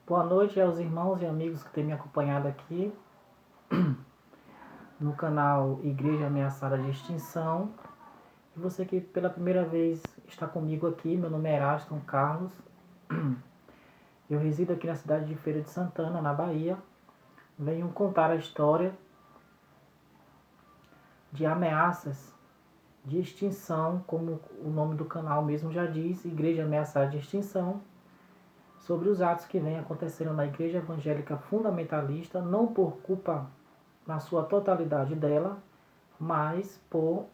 Boa noite aos irmãos e amigos que têm me acompanhado aqui no canal Igreja Ameaçada de Extinção. E você que pela primeira vez está comigo aqui, meu nome é Eraston Carlos. Eu resido aqui na cidade de Feira de Santana, na Bahia. Venho contar a história de ameaças de extinção, como o nome do canal mesmo já diz, Igreja Ameaçada de Extinção, sobre os atos que vêm acontecendo na Igreja Evangélica Fundamentalista, não por culpa na sua totalidade dela, mas por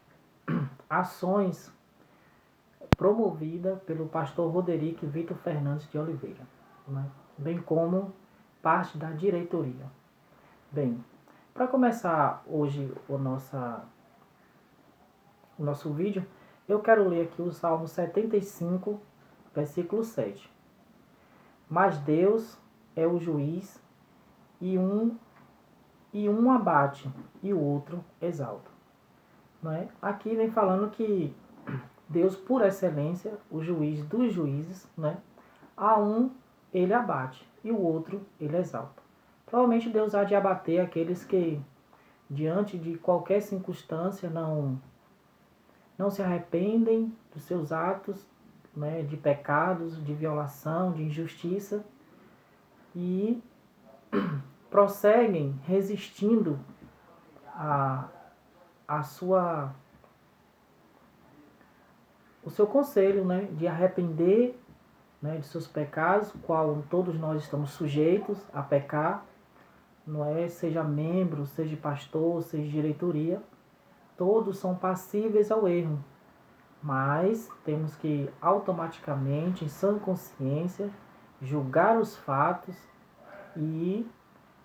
ações promovidas pelo pastor Roderick Vitor Fernandes de Oliveira, né? Bem como parte da diretoria. Bem, para começar hoje o nosso vídeo, eu quero ler aqui o Salmo 75, versículo 7. Mas Deus é o juiz e um abate e o outro exalta. Não é? Aqui vem falando que Deus, por excelência, o juiz dos juízes, né? A um ele abate e o outro ele exalta. Provavelmente Deus há de abater aqueles que, diante de qualquer circunstância, não se arrependem dos seus atos, né, de pecados, de violação, de injustiça, e prosseguem resistindo a o seu conselho, né, de arrepender, né, de seus pecados, qual todos nós estamos sujeitos a pecar, não é? Seja membro, seja pastor, seja diretoria, todos são passíveis ao erro, mas temos que automaticamente, em sã consciência, julgar os fatos e,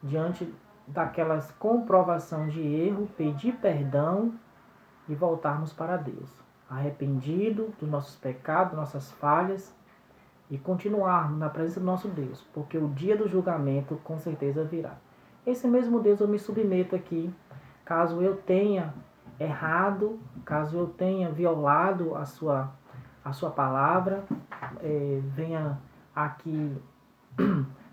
diante daquelas comprovação de erro, pedir perdão e voltarmos para Deus, arrependido dos nossos pecados, nossas falhas, e continuarmos na presença do nosso Deus, porque o dia do julgamento com certeza virá. Esse mesmo Deus eu me submeto aqui, caso eu tenha errado, caso eu tenha violado a sua palavra, venha aqui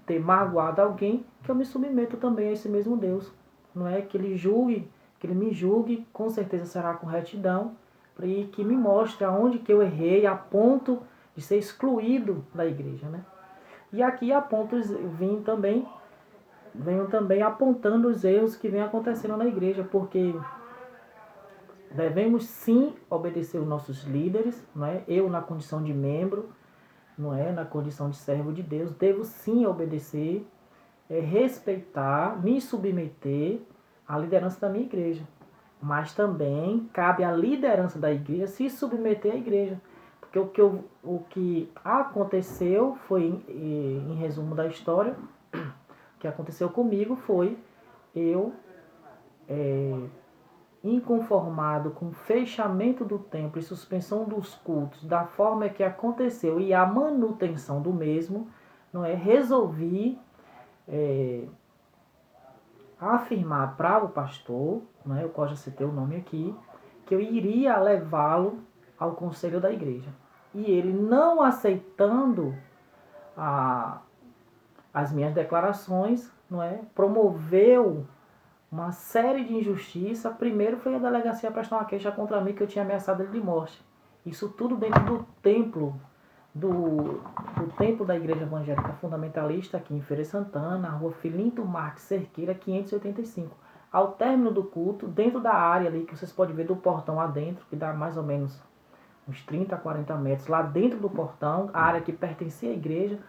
ter magoado alguém, que eu me submeto também a esse mesmo Deus. Não é que ele julgue, que ele me julgue, com certeza será com retidão, e que me mostre aonde que eu errei, a ponto de ser excluído da igreja, né? E aqui apontos venho também apontando os erros que vêm acontecendo na igreja, porque devemos sim obedecer os nossos líderes, não é? Eu na condição de membro, não é? Na condição de servo de Deus, devo sim obedecer, respeitar, me submeter à liderança da minha igreja. Mas também cabe à liderança da igreja se submeter à igreja. Porque o que aconteceu foi, em resumo da história, o que aconteceu comigo foi eu, inconformado com o fechamento do templo e suspensão dos cultos, da forma que aconteceu e a manutenção do mesmo, não é? Resolvi afirmar para o pastor, não é? Eu qual já citei o nome aqui, que eu iria levá-lo ao conselho da igreja. E ele, não aceitando as minhas declarações, não é? Promoveu uma série de injustiças. Primeiro foi a delegacia prestar uma queixa contra mim, que eu tinha ameaçado ele de morte. Isso tudo dentro do templo, do templo da Igreja Evangélica Fundamentalista, aqui em Feira de Santana, na rua Filinto Marques Cerqueira, 585. Ao término do culto, dentro da área ali, que vocês podem ver do portão adentro, que dá mais ou menos uns 30 a 40 metros, lá dentro do portão, a área que pertencia à igreja,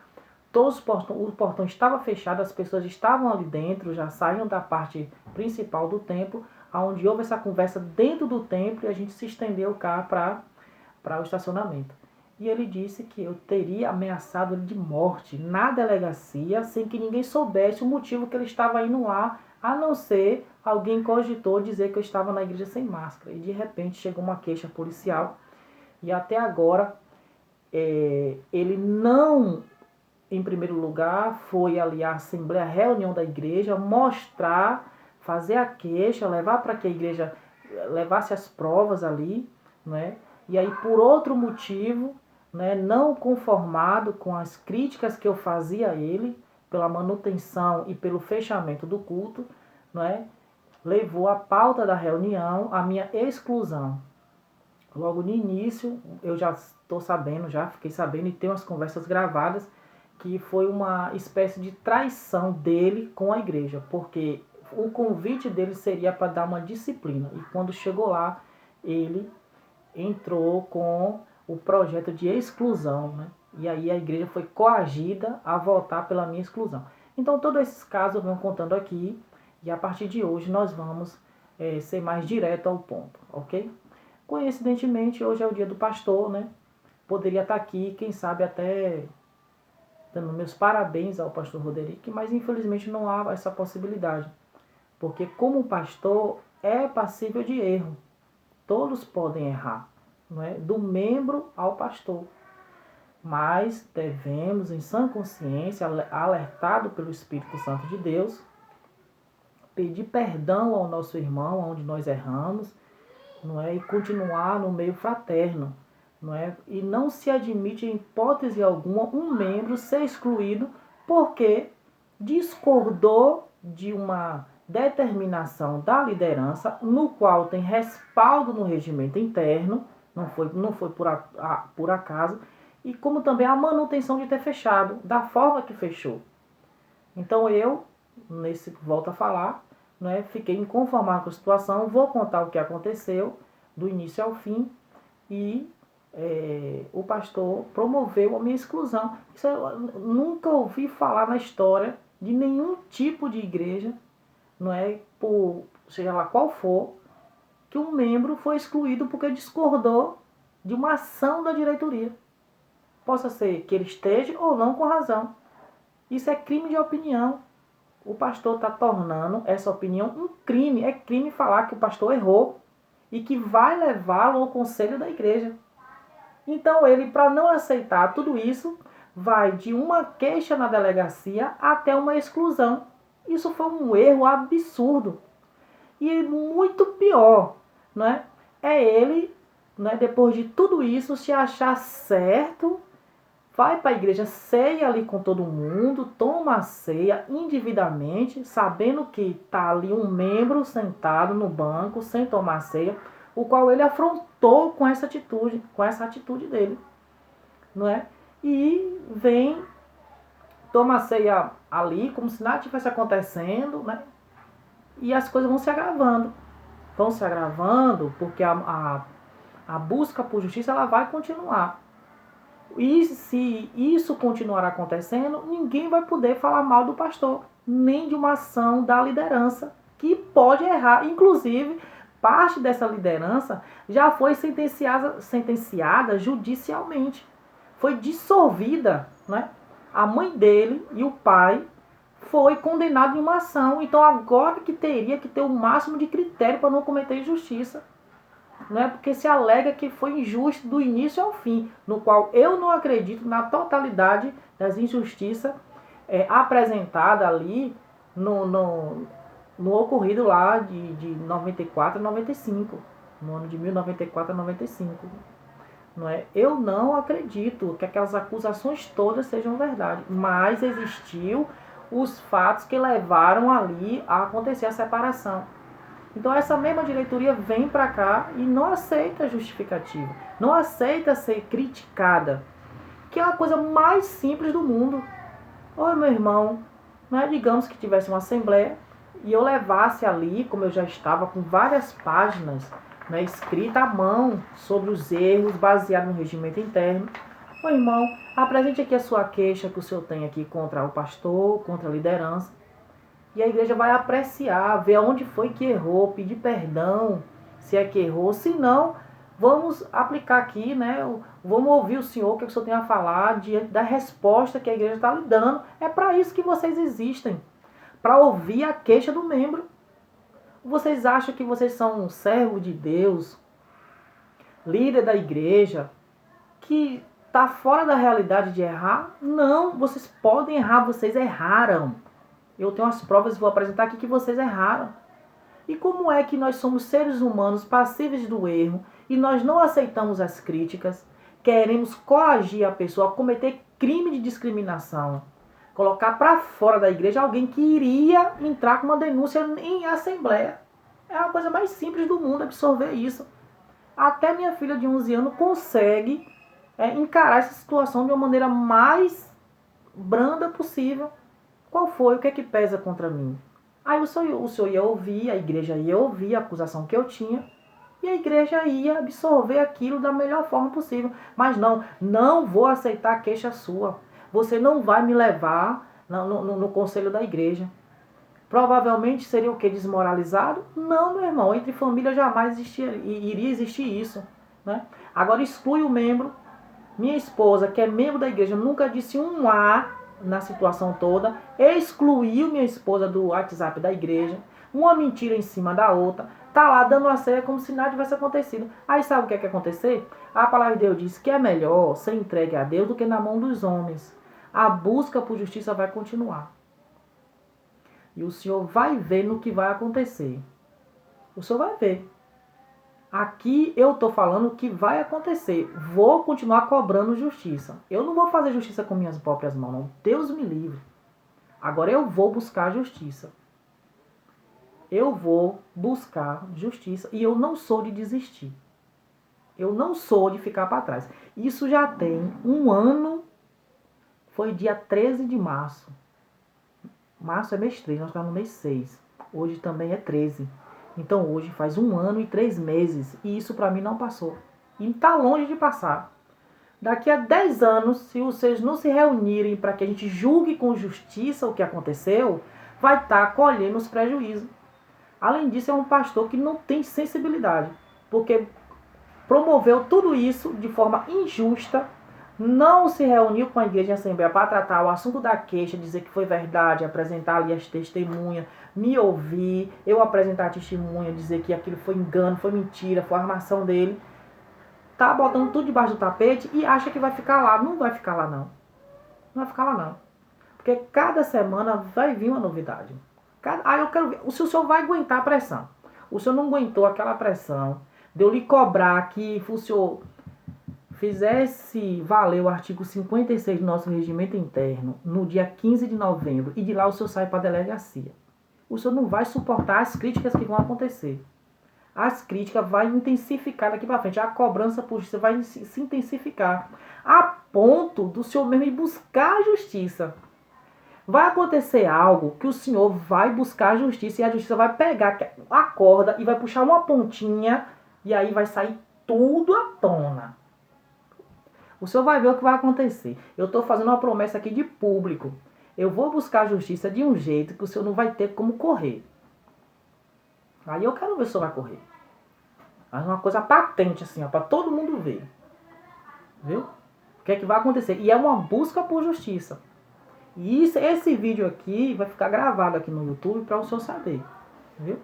o portão estava fechado, as pessoas estavam ali dentro, já saíam da parte principal do templo, onde houve essa conversa dentro do templo, e a gente se estendeu cá para o estacionamento. E ele disse que eu teria ameaçado ele de morte na delegacia, sem que ninguém soubesse o motivo que ele estava indo lá, a não ser alguém cogitou dizer que eu estava na igreja sem máscara. E de repente chegou uma queixa policial, e até agora ele não, em primeiro lugar, foi ali à assembleia, à reunião da igreja, mostrar, fazer a queixa, levar para que a igreja levasse as provas ali, né? E aí, por outro motivo, né, não conformado com as críticas que eu fazia a ele, pela manutenção e pelo fechamento do culto, não é? Levou a pauta da reunião à minha exclusão. Logo no início, eu já estou sabendo, já fiquei sabendo e tenho as conversas gravadas, que foi uma espécie de traição dele com a igreja, porque o convite dele seria para dar uma disciplina. E quando chegou lá, ele entrou com o projeto de exclusão, né? E aí a igreja foi coagida a votar pela minha exclusão. Então todos esses casos eu venho contando aqui, e a partir de hoje nós vamos ser mais direto ao ponto, ok? Coincidentemente, hoje é o dia do pastor, né? Poderia estar aqui, quem sabe até dando meus parabéns ao pastor Roderick, mas infelizmente não há essa possibilidade. Porque como pastor é passível de erro. Todos podem errar, não é? Do membro ao pastor. Mas devemos, em sã consciência, alertado pelo Espírito Santo de Deus, pedir perdão ao nosso irmão, onde nós erramos, não é? E continuar no meio fraterno, não é? E não se admite em hipótese alguma um membro ser excluído porque discordou de uma determinação da liderança, no qual tem respaldo no regimento interno, não foi por acaso, e como também a manutenção de ter fechado, da forma que fechou. Então eu, volto a falar, né, fiquei inconformado com a situação, vou contar o que aconteceu, do início ao fim, e o pastor promoveu a minha exclusão. Isso eu nunca ouvi falar na história de nenhum tipo de igreja, não é, por seja lá qual for, que um membro foi excluído porque discordou de uma ação da diretoria. Possa ser que ele esteja ou não com razão. Isso é crime de opinião. O pastor está tornando essa opinião um crime. É crime falar que o pastor errou e que vai levá-lo ao conselho da igreja. Então ele, para não aceitar tudo isso, vai de uma queixa na delegacia até uma exclusão. Isso foi um erro absurdo. E muito pior, não é? É ele, não é, depois de tudo isso, se achar certo, vai para a igreja, ceia ali com todo mundo, toma a ceia indevidamente, sabendo que está ali um membro sentado no banco, sem tomar ceia, o qual ele afrontou com essa atitude dele, não é? E vem, toma a ceia ali, como se nada estivesse acontecendo, né? E as coisas vão se agravando. Vão se agravando porque a busca por justiça ela vai continuar. E se isso continuar acontecendo, ninguém vai poder falar mal do pastor, nem de uma ação da liderança, que pode errar. Inclusive, parte dessa liderança já foi sentenciada judicialmente. Foi dissolvida, né? A mãe dele e o pai foi condenado em uma ação. Então agora que teria que ter o máximo de critério para não cometer injustiça. Não é porque se alega que foi injusto do início ao fim, no qual eu não acredito na totalidade das injustiças apresentadas ali no ocorrido lá de 94 a 95, no ano de 1994 a 95. Não é? Eu não acredito que aquelas acusações todas sejam verdade, mas existiu os fatos que levaram ali a acontecer a separação. Então essa mesma diretoria vem para cá e não aceita a justificativa, não aceita ser criticada, que é a coisa mais simples do mundo. Oi, meu irmão, não é, digamos que tivesse uma assembleia e eu levasse ali, como eu já estava, com várias páginas, né, escrita à mão sobre os erros baseado no regimento interno. Ô irmão, apresente aqui a sua queixa que o senhor tem aqui contra o pastor, contra a liderança. E a igreja vai apreciar, ver onde foi que errou, pedir perdão, se é que errou. Se não, vamos aplicar aqui, né? Vamos ouvir o senhor, o que o senhor tem a falar diante da resposta que a igreja está lhe dando. É para isso que vocês existem, para ouvir a queixa do membro. Vocês acham que vocês são um servo de Deus, líder da igreja, que está fora da realidade de errar? Não, vocês podem errar, vocês erraram. Eu tenho as provas e vou apresentar aqui que vocês erraram. E como é que nós somos seres humanos passíveis do erro e nós não aceitamos as críticas, queremos coagir a pessoa a cometer crime de discriminação, colocar para fora da igreja alguém que iria entrar com uma denúncia em assembleia. É a coisa mais simples do mundo absorver isso. Até minha filha de 11 anos consegue encarar essa situação de uma maneira mais branda possível. Qual foi? O que é que pesa contra mim? Aí o senhor ia ouvir, a igreja ia ouvir a acusação que eu tinha, e a igreja ia absorver aquilo da melhor forma possível. Mas não vou aceitar a queixa sua. Você não vai me levar no conselho da igreja. Provavelmente seria o quê? Desmoralizado? Não, meu irmão. Entre família jamais iria existir isso. Né? Agora exclui o membro. Minha esposa, que é membro da igreja, nunca disse um A na situação toda. Excluiu minha esposa do WhatsApp da igreja. Uma mentira em cima da outra. Tá lá dando a ceia como se nada tivesse acontecido. Aí sabe o que é que acontecer? A palavra de Deus diz que é melhor ser entregue a Deus do que na mão dos homens. A busca por justiça vai continuar. E o Senhor vai ver no que vai acontecer. O Senhor vai ver. Aqui eu estou falando o que vai acontecer. Vou continuar cobrando justiça. Eu não vou fazer justiça com minhas próprias mãos, não. Deus me livre. Agora eu vou buscar justiça. Eu vou buscar justiça. E eu não sou de desistir. Eu não sou de ficar para trás. Isso já tem um ano. Foi dia 13 de março. Março é mês 3, nós estamos no mês 6. Hoje também é 13. Então hoje faz 1 ano e 3 meses. E isso para mim não passou. E está longe de passar. Daqui a 10 anos, se vocês não se reunirem para que a gente julgue com justiça o que aconteceu, vai estar colhendo os prejuízos. Além disso, é um pastor que não tem sensibilidade. Porque promoveu tudo isso de forma injusta. Não se reuniu com a igreja em assembleia para tratar o assunto da queixa, dizer que foi verdade, apresentar ali as testemunhas, me ouvir, eu apresentar a testemunha, dizer que aquilo foi engano, foi mentira, foi armação dele. Tá botando tudo debaixo do tapete e acha que vai ficar lá. Não vai ficar lá, não. Não vai ficar lá, não. Porque cada semana vai vir uma novidade. Eu quero ver. Se o senhor vai aguentar a pressão. O senhor não aguentou aquela pressão de eu lhe cobrar que o senhor fizesse valer o artigo 56 do nosso regimento interno no dia 15 de novembro e de lá o senhor sai para a delegacia. O senhor não vai suportar as críticas que vão acontecer. As críticas vão intensificar daqui para frente. A cobrança por justiça vai se intensificar. A ponto do senhor mesmo ir buscar a justiça. Vai acontecer algo que o senhor vai buscar a justiça e a justiça vai pegar a corda e vai puxar uma pontinha e aí vai sair tudo à tona. O senhor vai ver o que vai acontecer. Eu estou fazendo uma promessa aqui de público. Eu vou buscar a justiça de um jeito que o senhor não vai ter como correr. Aí eu quero ver se o senhor vai correr. Mas uma coisa patente assim, para todo mundo ver. Viu? O que é que vai acontecer? E é uma busca por justiça. E esse vídeo aqui vai ficar gravado aqui no YouTube para o senhor saber. Viu?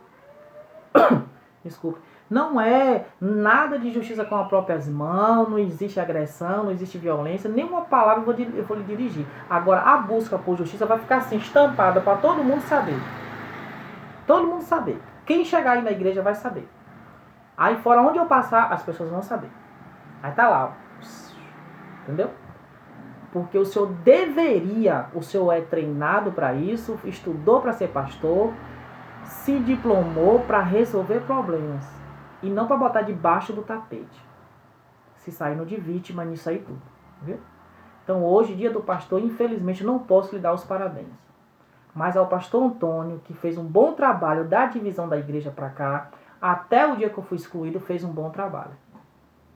Desculpe. Não é nada de justiça com as próprias mãos, não existe agressão, não existe violência, nenhuma palavra eu vou lhe dirigir. Agora, a busca por justiça vai ficar assim, estampada para todo mundo saber. Todo mundo saber. Quem chegar aí na igreja vai saber. Aí fora onde eu passar, as pessoas vão saber. Aí tá lá, ó. Entendeu? Porque o senhor o senhor é treinado para isso, estudou para ser pastor, se diplomou para resolver problemas. E não para botar debaixo do tapete. Se saindo de vítima nisso aí tudo. Viu? Então hoje, dia do pastor, infelizmente não posso lhe dar os parabéns. Mas ao pastor Antônio, que fez um bom trabalho da divisão da igreja para cá, até o dia que eu fui excluído, fez um bom trabalho.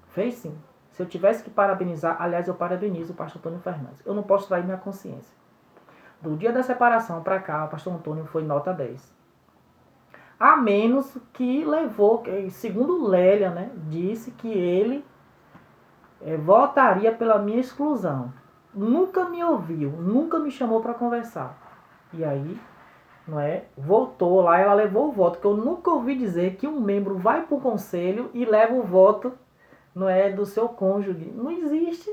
Fez sim. Se eu tivesse que parabenizar, aliás, eu parabenizo o pastor Antônio Fernandes. Eu não posso trair minha consciência. Do dia da separação para cá, o pastor Antônio foi nota 10. A menos que levou, segundo Lélia, né, disse que ele votaria pela minha exclusão. Nunca me ouviu, nunca me chamou para conversar. E aí, não é, votou lá, ela levou o voto, que eu nunca ouvi dizer que um membro vai para o conselho e leva o voto, não é, do seu cônjuge. Não existe.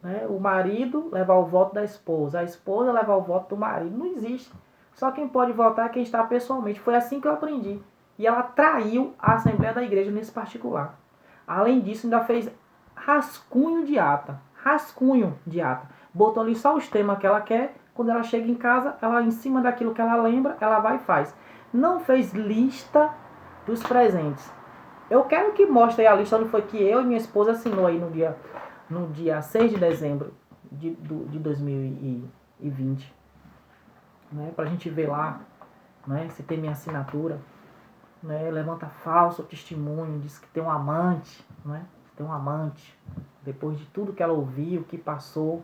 Né? O marido levar o voto da esposa, a esposa levar o voto do marido. Não existe. Só quem pode votar é quem está pessoalmente. Foi assim que eu aprendi. E ela traiu a Assembleia da Igreja nesse particular. Além disso, ainda fez rascunho de ata. Rascunho de ata. Botou ali só os temas que ela quer, Quando ela chega em casa, ela, em cima daquilo que ela lembra, ela vai e faz. Não fez lista dos presentes. Eu quero que mostre aí a lista onde foi que eu e minha esposa assinou aí no dia 6 de dezembro de 2020. Né? Pra gente ver lá, né? Se tem minha assinatura. Né? Levanta falso testemunho, diz que tem um amante. Né? Tem um amante. Depois de tudo que ela ouviu, que passou.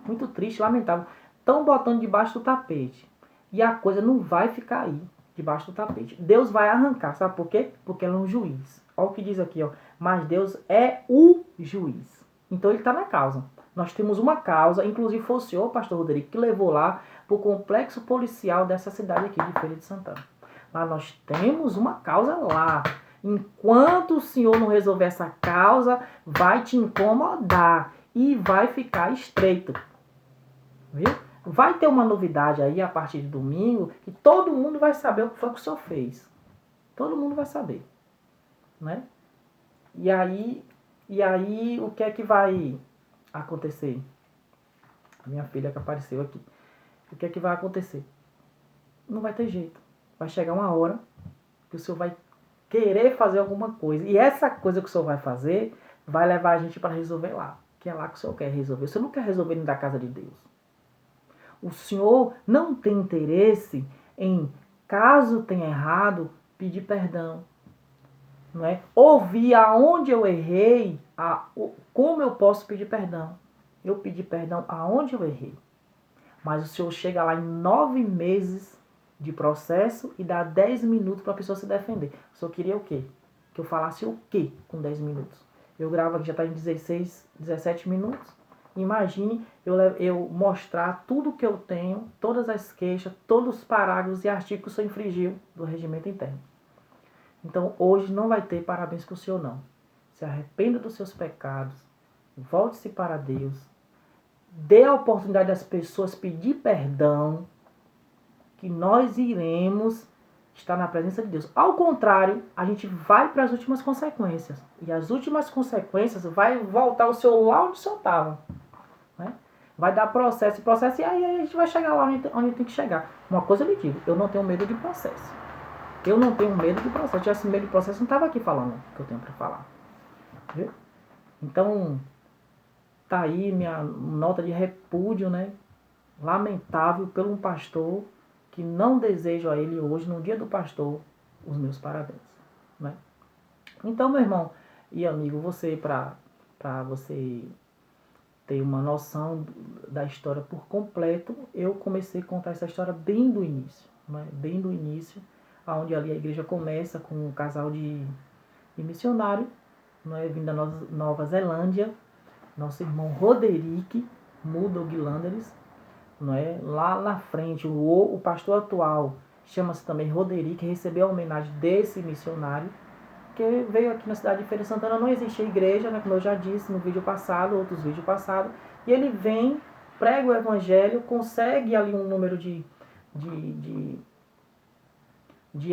Muito triste, lamentável. Estão botando debaixo do tapete. E a coisa não vai ficar aí, debaixo do tapete. Deus vai arrancar, sabe por quê? Porque ele é um juiz. Olha o que diz aqui, ó. Mas Deus é o juiz. Então ele está na causa. Nós temos uma causa, inclusive foi o senhor, pastor Rodrigo, que levou lá para o complexo policial dessa cidade aqui de Feira de Santana. Mas nós temos uma causa lá. Enquanto o senhor não resolver essa causa, vai te incomodar e vai ficar estreito. Viu? Vai ter uma novidade aí a partir de domingo que todo mundo vai saber o que foi que o senhor fez. Todo mundo vai saber. Né? E aí o que é que vai acontecer? A minha filha que apareceu aqui. O que é que vai acontecer? Não vai ter jeito. Vai chegar uma hora que o senhor vai querer fazer alguma coisa. E essa coisa que o senhor vai fazer vai levar a gente para resolver lá. Que é lá que o senhor quer resolver. O senhor não quer resolver dentro da casa de Deus. O senhor não tem interesse em, caso tenha errado, pedir perdão. Não é? Ouvir aonde eu errei, como eu posso pedir perdão. Eu pedi perdão aonde eu errei. Mas o senhor chega lá em 9 meses de processo e dá 10 minutos para a pessoa se defender. O senhor queria o quê? Que eu falasse o quê com 10 minutos? Eu gravo aqui, já está em 16, 17 minutos. Imagine eu mostrar tudo que eu tenho, todas as queixas, todos os parágrafos e artigos que o senhor infringiu do regimento interno. Então hoje não vai ter parabéns para o senhor não. Se arrependa dos seus pecados, volte-se para Deus, dê a oportunidade das pessoas pedir perdão, que nós iremos estar na presença de Deus. Ao contrário, a gente vai para as últimas consequências. E as últimas consequências vai voltar o seu lá onde o senhor estava. Né? Vai dar processo, e aí a gente vai chegar lá onde tem que chegar. Uma coisa eu lhe digo, eu não tenho medo de processo. Eu não tenho medo de processo. Se eu tivesse medo de processo, eu não estava aqui falando o que eu tenho para falar. Viu? Então, tá aí minha nota de repúdio, né? Lamentável pelo um pastor que não desejo a ele hoje, no dia do pastor, os meus parabéns. Né? Então, meu irmão e amigo, você, para você ter uma noção da história por completo, eu comecei a contar essa história bem do início. Né? Bem do início, onde ali a igreja começa com um casal de missionário, né? Vindo da Nova Zelândia, nosso irmão Roderick Murdoch Landeres. Não é? Lá na frente, o pastor atual chama-se também Roderick, recebeu a homenagem desse missionário, que veio aqui na cidade de Feira de Santana. Não existia igreja, né, como eu já disse no vídeo passado, outros vídeos passados, e ele vem, prega o evangelho, consegue ali um número de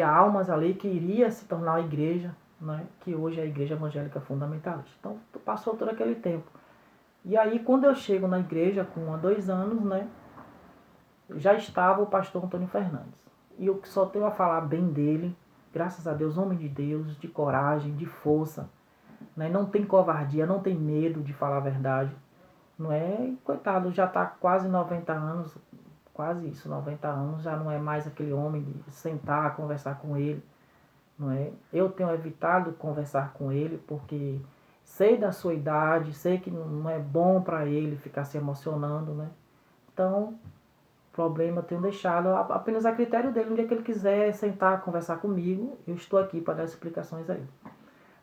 almas ali que iria se tornar a igreja, né, que hoje é a Igreja Evangélica Fundamentalista. Então passou todo aquele tempo. E aí quando eu chego na igreja com 1 a 2 anos, né, já estava o pastor Antônio Fernandes. E eu só tenho a falar bem dele, graças a Deus, homem de Deus, de coragem, de força. Né? Não tem covardia, não tem medo de falar a verdade. Não é? Coitado, já está quase 90 anos, quase isso, 90 anos, já não é mais aquele homem de sentar, conversar com ele. Não é? Eu tenho evitado conversar com ele porque sei da sua idade, sei que não é bom para ele ficar se emocionando. Né? Então, problema eu tenho deixado apenas a critério dele. No dia que ele quiser sentar, conversar comigo, eu estou aqui para dar explicações a ele.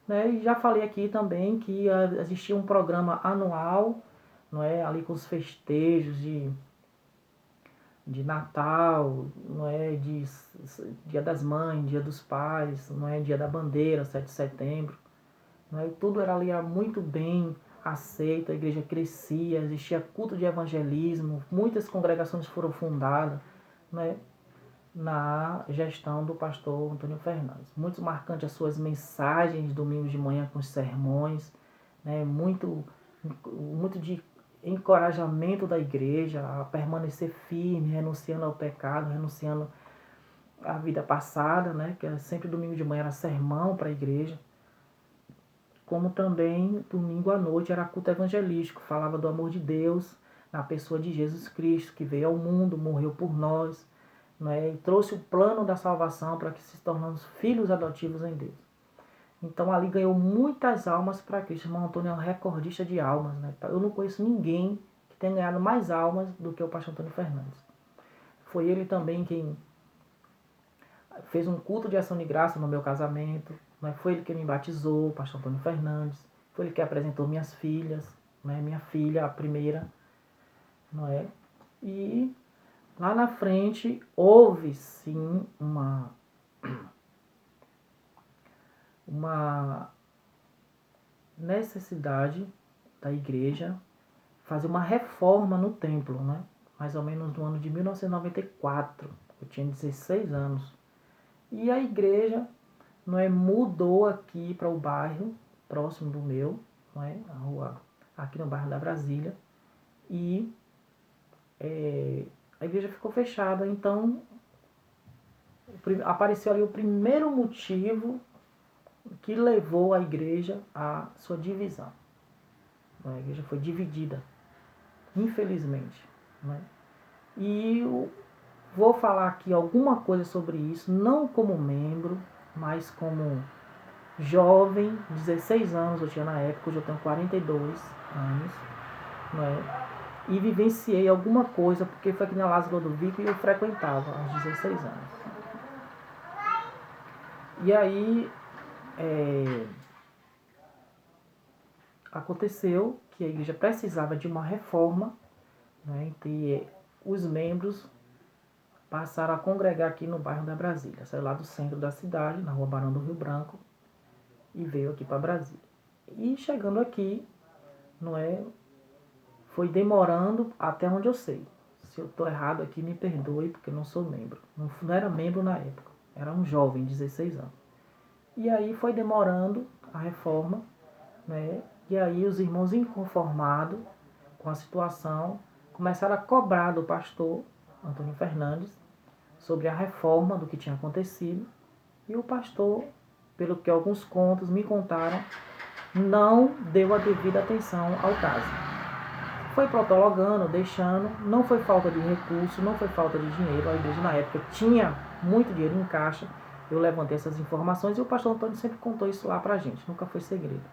Né? E já falei aqui também que existia um programa anual, não é? Ali com os festejos de Natal, não é? De Dia das Mães, Dia dos Pais, não é? Dia da Bandeira, 7 de setembro. Não é? Tudo era ali muito bem aceito, a igreja crescia, existia culto de evangelismo, muitas congregações foram fundadas, né, na gestão do pastor Antônio Fernandes. Muito marcante as suas mensagens, domingos de manhã com os sermões, né, muito de encorajamento da igreja a permanecer firme, renunciando ao pecado, renunciando à vida passada, né? Que era sempre domingo de manhã era sermão para a igreja. Como também domingo à noite era culto evangelístico, falava do amor de Deus na pessoa de Jesus Cristo, que veio ao mundo, morreu por nós, né? E trouxe o plano da salvação para que se tornamos filhos adotivos em Deus. Então ali ganhou muitas almas para Cristo. Irmão Antônio é um recordista de almas, né? Eu não conheço ninguém que tenha ganhado mais almas do que o pastor Antônio Fernandes. Foi ele também quem fez um culto de ação de graça no meu casamento, né? Foi ele que me batizou, o pastor Antônio Fernandes. Foi ele que apresentou minhas filhas, né? Minha filha, a primeira, não é? E lá na frente houve sim uma necessidade da igreja fazer uma reforma no templo, né? Mais ou menos no ano de 1994. Eu tinha 16 anos. E a igreja, não é, mudou aqui para o bairro próximo do meu, não é? A rua, aqui no bairro da Brasília. E a igreja ficou fechada. Então apareceu ali o primeiro motivo que levou a igreja à sua divisão. A igreja foi dividida, infelizmente, né? E eu vou falar aqui alguma coisa sobre isso, não como membro, mas como jovem, 16 anos eu tinha na época, hoje eu tenho 42 anos, né? E vivenciei alguma coisa, porque foi aqui na Lázaro Ludovico e eu frequentava aos 16 anos. E aí aconteceu que a igreja precisava de uma reforma, né? E os membros passaram a congregar aqui no bairro da Brasília. Saiu lá do centro da cidade, na rua Barão do Rio Branco, e veio aqui para Brasília. E chegando aqui, não é, foi demorando até onde eu sei. Se eu estou errado aqui, me perdoe, porque eu não sou membro. Não era membro na época, era um jovem, 16 anos. E aí foi demorando a reforma, né? E aí os irmãos inconformados com a situação começaram a cobrar do pastor Antônio Fernandes sobre a reforma do que tinha acontecido. E o pastor, pelo que alguns contos me contaram, não deu a devida atenção ao caso. Foi protologando, deixando, não foi falta de recurso, não foi falta de dinheiro. A igreja na época tinha muito dinheiro em caixa. Eu levantei essas informações e o pastor Antônio sempre contou isso lá pra gente, nunca foi segredo.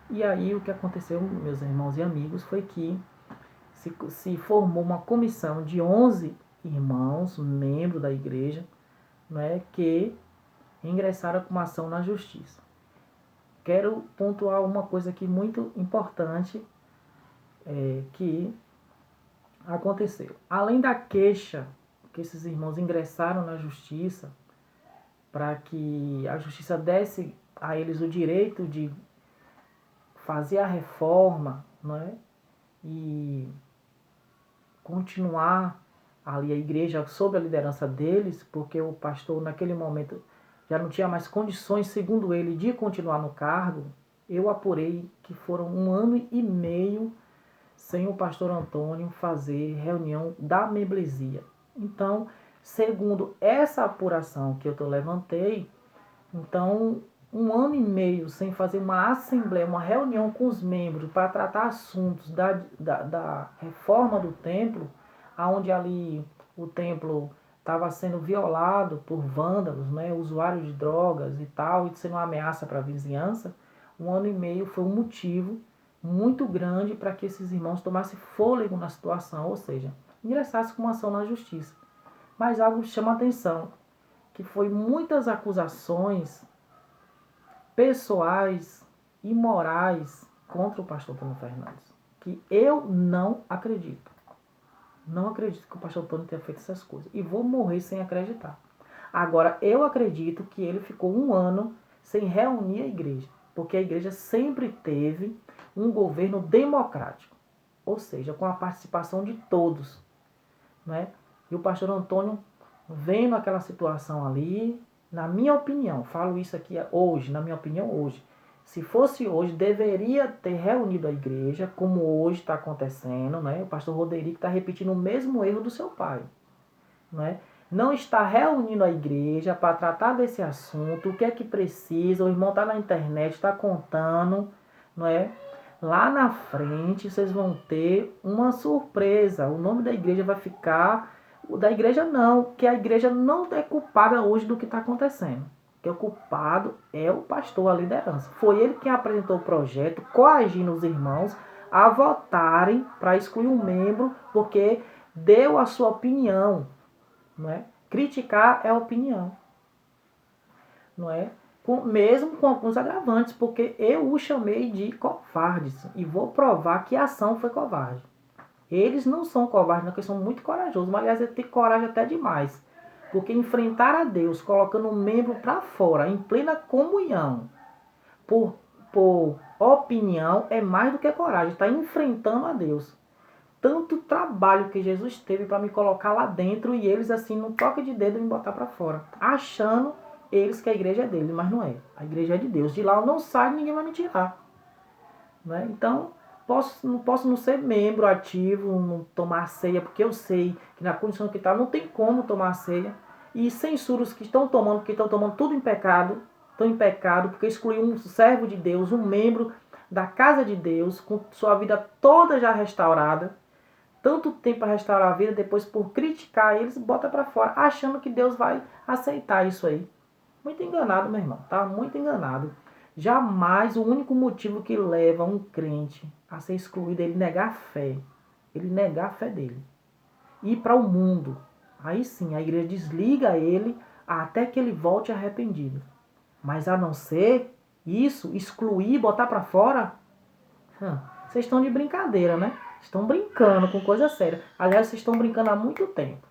E aí o que aconteceu, meus irmãos e amigos, foi que se formou uma comissão de 11 irmãos, membros da igreja, né, que ingressaram com uma ação na justiça. Quero pontuar uma coisa aqui muito importante que aconteceu. Além da queixa que esses irmãos ingressaram na justiça, para que a justiça desse a eles o direito de fazer a reforma, não é? E continuar ali a igreja sob a liderança deles, porque o pastor naquele momento já não tinha mais condições, segundo ele, de continuar no cargo. Eu apurei que foram 1 ano e meio sem o pastor Antônio fazer reunião da membresia. Então, segundo essa apuração que eu levantei, então 1 ano e meio sem fazer uma assembleia, uma reunião com os membros para tratar assuntos da reforma do templo, onde ali o templo estava sendo violado por vândalos, né, usuários de drogas e tal, e sendo uma ameaça para a vizinhança. 1 ano e meio foi um motivo muito grande para que esses irmãos tomassem fôlego na situação, ou seja, ingressassem com uma ação na justiça. Mas algo chama atenção, que foi muitas acusações pessoais e morais contra o pastor Antônio Fernandes, que eu não acredito. Não acredito que o pastor Antônio tenha feito essas coisas. E vou morrer sem acreditar. Agora, eu acredito que ele ficou 1 ano sem reunir a igreja, porque a igreja sempre teve um governo democrático, ou seja, com a participação de todos, né? E o pastor Antônio, vendo aquela situação ali, na minha opinião, falo isso aqui hoje, na minha opinião hoje, Se fosse hoje, deveria ter reunido a igreja, como hoje está acontecendo, né? O pastor Roderico está repetindo o mesmo erro do seu pai, né? Não está reunindo a igreja para tratar desse assunto, o que é que precisa, o irmão está na internet, está contando, não é? Lá na frente vocês vão ter uma surpresa, o nome da igreja vai ficar, o da igreja não, que a igreja não é culpada hoje do que está acontecendo. Que o culpado é o pastor, a liderança. Foi ele quem apresentou o projeto, coagindo os irmãos a votarem para excluir um membro, porque deu a sua opinião. Não é? Criticar é opinião. Não é? Mesmo com alguns agravantes, porque eu o chamei de covardes. E vou provar que a ação foi covarde. Eles não são covardes, não, porque são muito corajosos. Mas, aliás, eles têm coragem até demais. Porque enfrentar a Deus, colocando um membro para fora, em plena comunhão, por opinião, é mais do que coragem. Está enfrentando a Deus. Tanto trabalho que Jesus teve para me colocar lá dentro e eles, assim, no toque de dedo, me botar para fora. Achando eles que a igreja é dele, mas não é. A igreja é de Deus. De lá eu não saio, ninguém vai me tirar. Né? Então, não posso não ser membro ativo, não tomar ceia, porque eu sei que na condição que está não tem como tomar ceia. E censuro os que estão tomando, porque estão tomando tudo em pecado. Estão em pecado, porque excluiu um servo de Deus, um membro da casa de Deus, com sua vida toda já restaurada. Tanto tempo para restaurar a vida, depois por criticar eles, bota para fora, achando que Deus vai aceitar isso aí. Muito enganado, meu irmão, tá? Muito enganado. Jamais o único motivo que leva um crente a ser excluído é ele negar a fé. Ele negar a fé dele. Ir para o mundo. Aí sim, a igreja desliga ele até que ele volte arrependido. Mas a não ser isso, excluir, botar para fora, vocês estão de brincadeira, né? Estão brincando com coisa séria. Aliás, vocês estão brincando há muito tempo.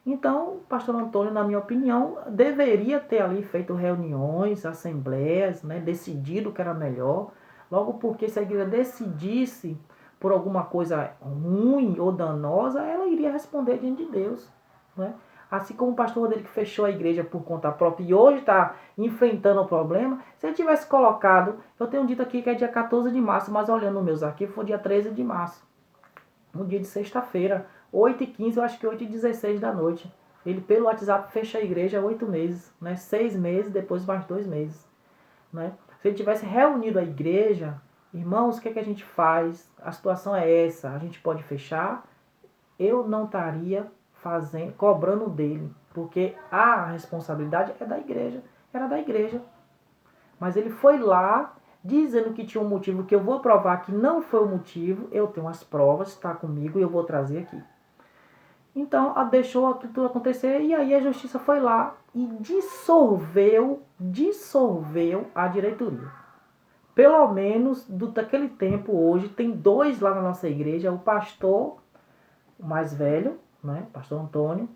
Então, o pastor Antônio, na minha opinião, deveria ter ali feito reuniões, assembleias, né, decidido o que era melhor. Logo porque se a igreja decidisse por alguma coisa ruim ou danosa, ela iria responder diante de Deus. Né? Assim como o pastor Rodrigo fechou a igreja por conta própria e hoje está enfrentando o problema, se ele tivesse colocado, eu tenho dito aqui que é dia 14 de março, mas olhando nos meus arquivos, foi dia 13 de março. Um dia de sexta-feira, 8h15, eu acho que 8h16 da noite. Ele pelo WhatsApp fecha a igreja há 8 meses, né? 6 meses, depois mais 2 meses. Né? Se ele tivesse reunido a igreja, irmãos, o que é que a gente faz? A situação é essa, a gente pode fechar. Eu não estaria cobrando dele, porque a responsabilidade é da igreja, era da igreja. Mas ele foi lá dizendo que tinha um motivo que eu vou provar que não foi o motivo. Eu tenho as provas, está comigo e eu vou trazer aqui. Então, deixou aquilo tudo acontecer e aí a justiça foi lá e dissolveu a diretoria. Pelo menos daquele tempo hoje, tem 2 lá na nossa igreja, o pastor, o mais velho, né, pastor Antônio,